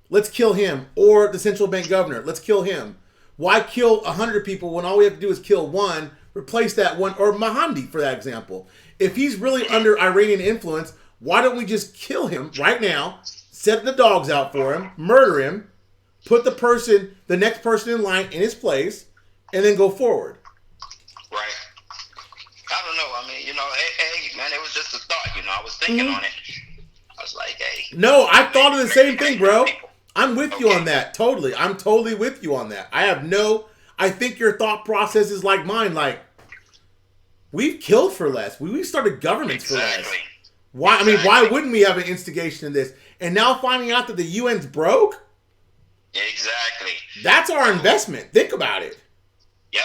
Let's kill him. Or the central bank governor. Let's kill him. Why kill 100 people when all we have to do is kill one, replace that one, or Mahdi, for that example. If he's really under Iranian influence, why don't we just kill him right now, set the dogs out for him, murder him, put the next person in line in his place, and then go forward? Right. I don't know. Hey, man, it was just a thought, I was thinking on it. I was like, hey. No, I thought of the same thing, bro. I'm with you on that. Totally. I'm totally with you on that. I think your thought process is like mine. Like, we've killed for less. We started governments for less. Why? Why wouldn't we have an instigation in this? And now finding out that the UN's broke? Exactly. That's our investment. Think about it. Yep.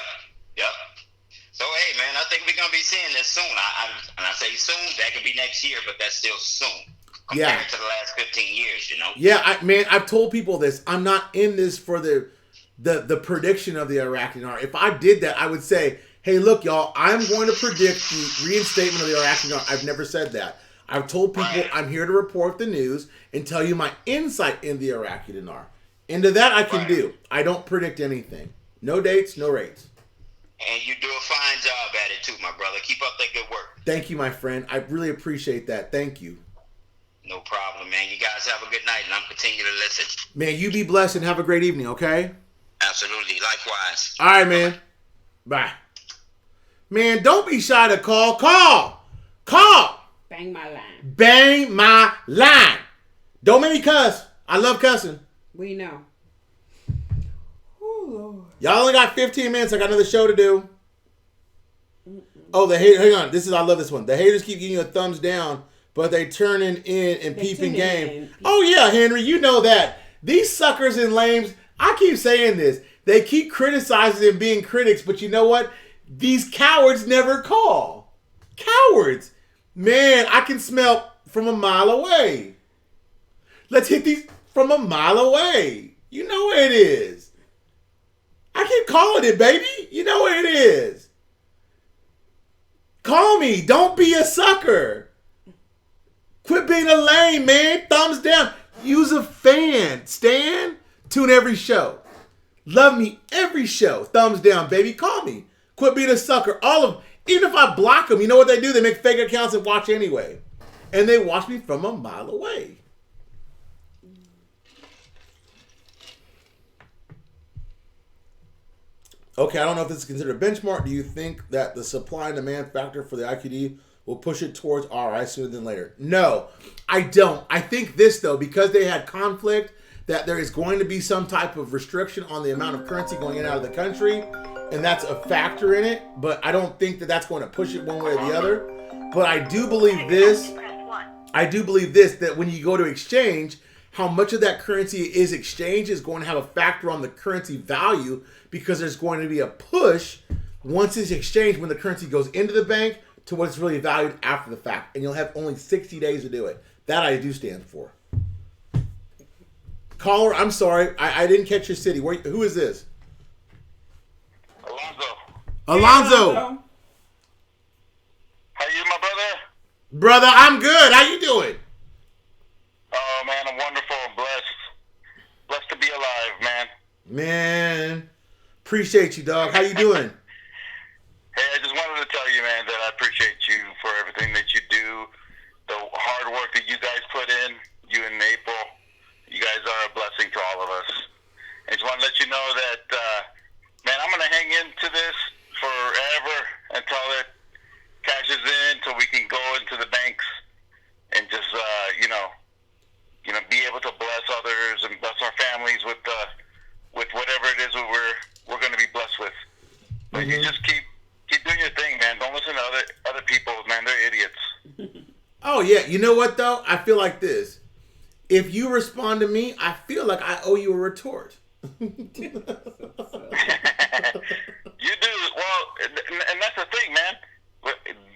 So, hey, man, I think we're going to be seeing this soon. And I say soon, that could be next year, but that's still soon. Compared to the last 15 years, Yeah, I've told people this. I'm not in this for the prediction of the Iraqi Dinar. If I did that, I would say, hey, look, y'all, I'm going to predict the reinstatement of the Iraqi Dinar. I've never said that. I've told people I'm here to report the news and tell you my insight in the Iraqi Dinar. Into that I can do. I don't predict anything. No dates, no rates. And you do a fine job at it too, my brother. Keep up that good work. Thank you, my friend. I really appreciate that. Thank you. No problem, man. You guys have a good night, and I'm continuing to listen. Man, you be blessed and have a great evening, okay? Absolutely. Likewise. All right, man. Bye. Man, don't be shy to call. Call. Bang my line. Bang my line. Don't make me cuss. I love cussing. We know. Oh, Lord. Y'all only got 15 minutes. I got another show to do. Oh, hang on. I love this one. The haters keep giving you a thumbs down, but they turning in and peeping game. Oh, yeah, Henry. You know that. These suckers and lames, I keep saying this. They keep criticizing and being critics, but you know what? These cowards never call. Cowards. Man, I can smell from a mile away. Let's hit these from a mile away. You know where it is. I keep calling it, baby. You know where it is. Call me. Don't be a sucker. Quit being a lame, man. Thumbs down. Use a fan. Stan, tune every show. Love me every show. Thumbs down, baby. Call me. Quit being a sucker. All of them. Even if I block them, you know what they do? They make fake accounts and watch anyway. And they watch me from a mile away. Okay, I don't know if this is considered a benchmark. Do you think that the supply and demand factor for the IQD will push it towards RI sooner than later? No, I don't. I think this, though, because they had conflict, that there is going to be some type of restriction on the amount of currency going in and out of the country, and that's a factor in it, but I don't think that that's going to push it one way or the other. But I do believe this. That when you go to exchange, how much of that currency is exchanged is going to have a factor on the currency value, because there's going to be a push once it's exchanged when the currency goes into the bank to what it's really valued after the fact. And you'll have only 60 days to do it. That I do stand for. Caller, I'm sorry. I didn't catch your city. Who is this? Alonzo. How you, my brother? Brother, I'm good. How you doing? Oh, man, I'm wonderful. I'm blessed. Blessed to be alive, man. Man, appreciate you, dog. How you doing? Hey, I just wanted to tell you, man, that I appreciate you for everything that you do, the hard work that you guys put in, you and April. You guys are a blessing to all of us. I just want to let you know that, man, I'm going to hang into this forever until it cashes in, till we can go into the banks and just, be able to bless others and bless our families with whatever it is that we're going to be blessed with. But you just keep doing your thing, man. Don't listen to other people, man. They're idiots. Oh, yeah. You know what, though? I feel like this. If you respond to me, I feel like I owe you a retort. You do. Well, and that's the thing, man.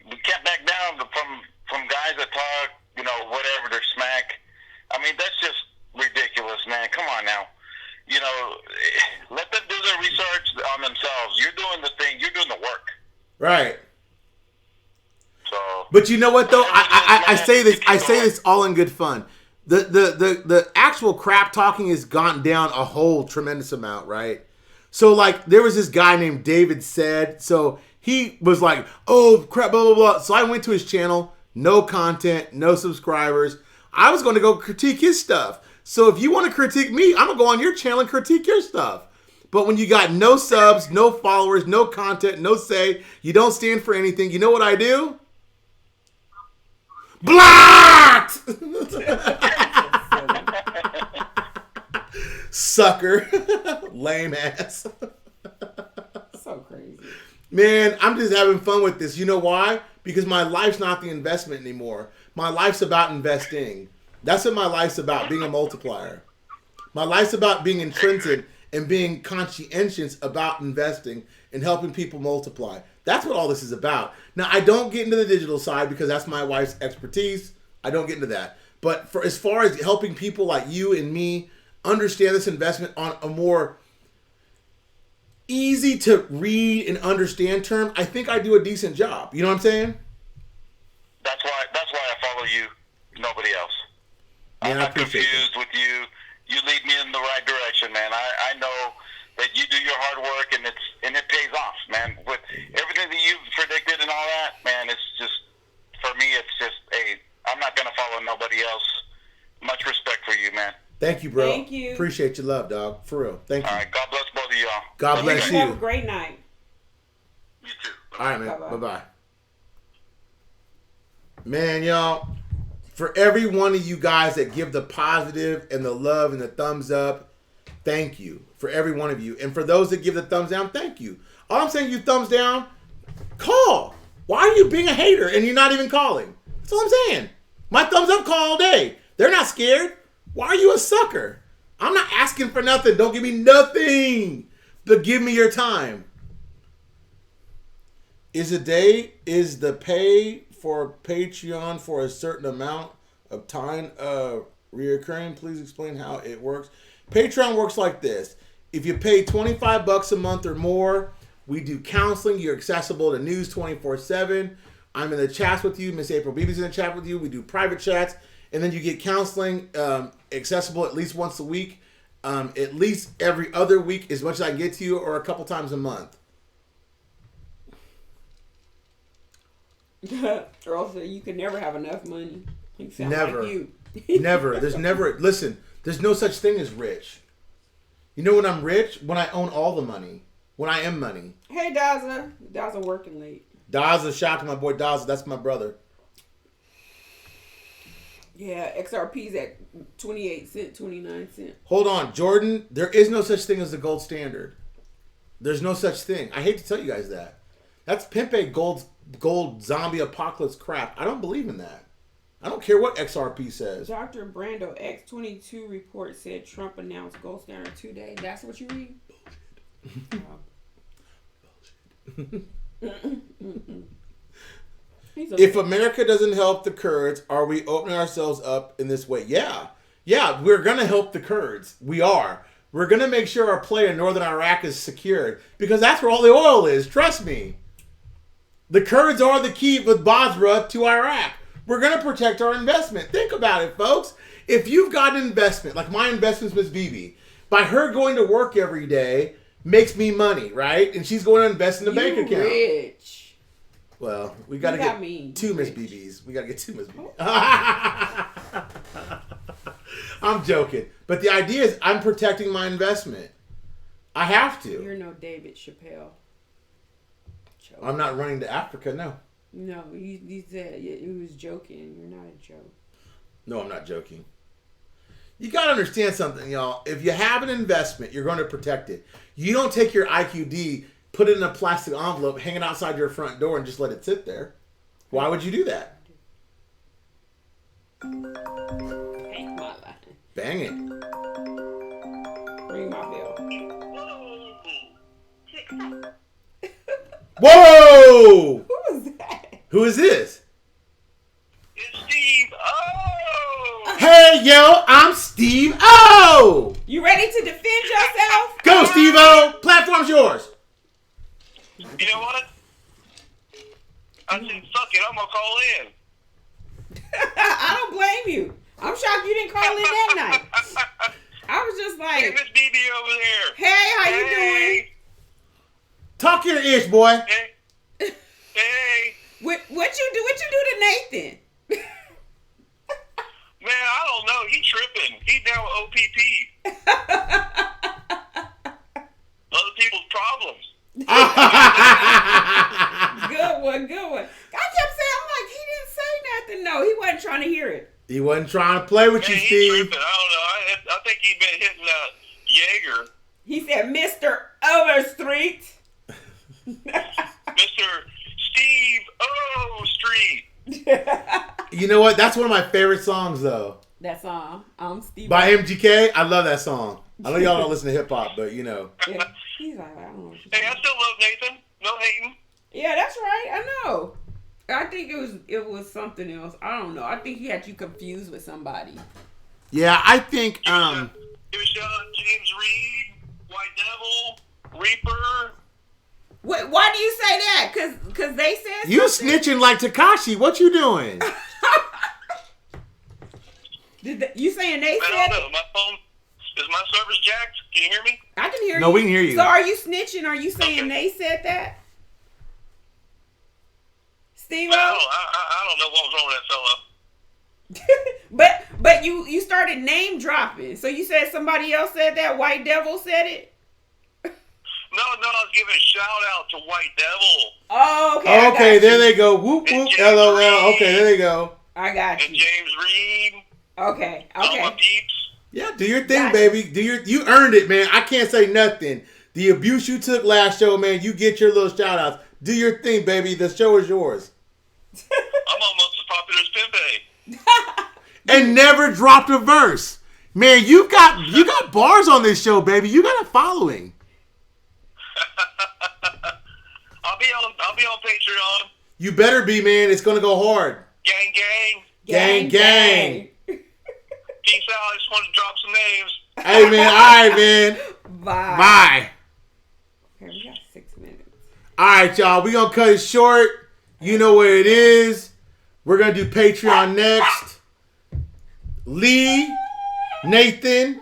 We can't back down from guys that talk, whatever, they're smack. I mean, that's just ridiculous, man. Come on now. Let them do their research on themselves. You're doing the thing. You're doing the work. Right. So. But you know what, though? I say this all in good fun. The actual crap talking has gone down a whole tremendous amount, right? So, like, there was this guy named David Said. So he was like, oh, crap, blah, blah, blah. So I went to his channel. No content, no subscribers. I was going to go critique his stuff. So if you want to critique me, I'm going to go on your channel and critique your stuff. But when you got no subs, no followers, no content, no say, you don't stand for anything, you know what I do? Blocked! Sucker. Lame ass. So crazy. Man, I'm just having fun with this. You know why? Because my life's not the investment anymore. My life's about investing. That's what my life's about, being a multiplier. My life's about being intrinsic and being conscientious about investing and helping people multiply. That's what all this is about. Now, I don't get into the digital side because that's my wife's expertise. I don't get into that. But for as far as helping people like you and me understand this investment on a more easy to read and understand term, I think I do a decent job. You know what I'm saying? That's why I follow you. Nobody else. Man, I'm I not appreciate confused with you. You lead me in the right direction, man. I know that you do your hard work and it pays off, man. With everything that you've predicted and all that, man, it's just, for me, it's just I'm not gonna follow nobody else. Much respect for you, man. Thank you, bro. Thank you. Appreciate your love, dog. For real. Thank you. All right, God bless both of y'all. God bless you. Have a great night. You too. All right, man. Bye-bye. Bye-bye. Man, y'all, for every one of you guys that give the positive and the love and the thumbs up, thank you. For every one of you. And for those that give the thumbs down, thank you. All I'm saying, you thumbs down, call. Why are you being a hater and you're not even calling? That's all I'm saying. My thumbs up call all day. They're not scared. Why are you a sucker? I'm not asking for nothing. Don't give me nothing. But give me your time. Is the pay for Patreon for a certain amount of time reoccurring? Please explain how it works. Patreon works like this. If you pay $25 a month or more, we do counseling. You're accessible to news 24/7. I'm in the chats with you. Miss April Beebe's in the chat with you. We do private chats. And then you get counseling accessible at least once a week, at least every other week, as much as I can get to you, or a couple times a month. Earl said you can never have enough money. You sound Never. like you. Never. There's never. Listen, there's no such thing as rich. You know when I'm rich? When I own all the money. when I am money. Hey, Daza. Daza working late. Daza, shout out to my boy Daza. That's my brother. Yeah, XRP's at 28 cents, 29 cents. Hold on, Jordan. There is no such thing as the gold standard. There's no such thing. I hate to tell you guys that. That's Pimpe gold zombie apocalypse crap. I don't believe in that. I don't care what XRP says. Dr. Brando X22 report said Trump announced gold standard today. That's what you read? Bullshit. If America doesn't help the Kurds, are we opening ourselves up in this way? Yeah, we're going to help the Kurds. We are. We're going to make sure our play in northern Iraq is secured because that's where all the oil is. Trust me. The Kurds are the key with Basra to Iraq. We're going to protect our investment. Think about it, folks. If you've got an investment, like my investments with Bibi, by her going to work every day makes me money, right? And she's going to invest in the bank account. Rich. Well, we got to get two Miss BBs. We got to get two Miss BBs. I'm joking. But the idea is I'm protecting my investment. I have to. You're no David Chappelle. I'm not running to Africa, no. No, he said he was joking. You're not a joke. No, I'm not joking. You got to understand something, y'all. If you have an investment, you're going to protect it. You don't take your IQD, put it in a plastic envelope, hang it outside your front door, and just let it sit there. Why would you do that? Bang it. Ring my bell. Whoa! Who is that? Who is this? It's Steve. Oh! Hey, yo, I'm Steve O! You ready to defend yourself? Go, Steve O! Platform's yours. You know what? I said, fuck it, I'm going to call in. I don't blame you. I'm shocked you didn't call in that night. I was just like, Hey, Miss BB over there. hey, how you doing? Talk your ish, boy. Hey. Hey. What you do to Nathan? Man, I don't know. He tripping. He down with OPP. Other people's problems. Good one. I kept saying, I'm like, he didn't say nothing. No, he wasn't trying to hear it. He wasn't trying to play with Man, you, he Steve. tripping. I don't know. I think he been hitting Jaeger. He said, Mr. Overstreet. Mr. Steve O. Street. You know what? That's one of my favorite songs, though. That song, Steve. By MGK. I love that song. I know y'all don't listen to hip hop, but you know. Yeah. He's like, I don't know. Hey, I still love Nathan. No hating. Yeah, that's right. I know. I think it was something else. I don't know. I think he had you confused with somebody. Yeah, I think It was James Reed, White Devil, Reaper. Why do you say that? Cause they said you something? snitching like Tekashi. What you doing? You saying they I said don't know. it? My phone is my service jacked. Can you hear me? I can hear you. No, we can hear you. So are you snitching? Are you saying Okay. they said that? Steve? I don't know what was wrong with that fella. but you started name dropping. So you said somebody else said that? White Devil said it? No, I was giving a shout out to White Devil Oh, okay. I Okay, got there you. they go. Whoop And whoop. James LOL. Reed. Okay, there they go. I got and you. James Reed. Okay. All my peeps. Yeah, do your thing, Gotcha. baby. You earned it, man. I can't say nothing. The abuse you took last show, man, you get your little shout outs. Do your thing, baby. The show is yours. I'm almost as popular as Pimpe. And never dropped a verse. Man, you got bars on this show, baby. You got a following. I'll be on Patreon. You better be, man. It's gonna go hard. Gang, gang. Gang. Peace out. I just wanted to drop some names. Hey, man. All right, man. Bye. Okay, we got 6 minutes. All right, y'all. We gonna cut it short. You know what it is. We're gonna do Patreon next. Lee, Nathan,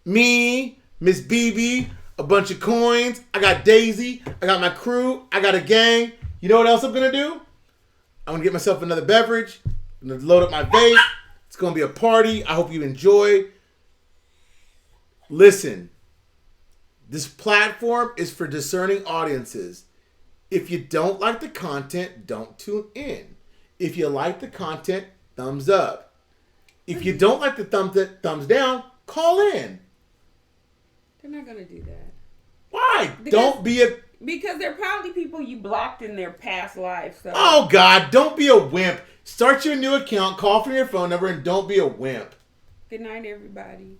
me, Miss BB, a bunch of coins. I got Daisy. I got my crew. I got a gang. You know what else I'm gonna do? I'm gonna get myself another beverage. I'm gonna load up my vape. It's gonna be a party. I hope you enjoy. Listen, This platform is for discerning audiences. If you don't like the content, don't tune in. If you like the content, thumbs up. If you don't like the thumbs down, call in. They're not gonna do that. Why? Don't be a... Because they're probably people you blocked in their past lives. So. Oh, God, don't be a wimp. Start your new account, call from your phone number, and don't be a wimp. Good night, everybody.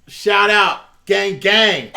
Shout out. Gang, gang.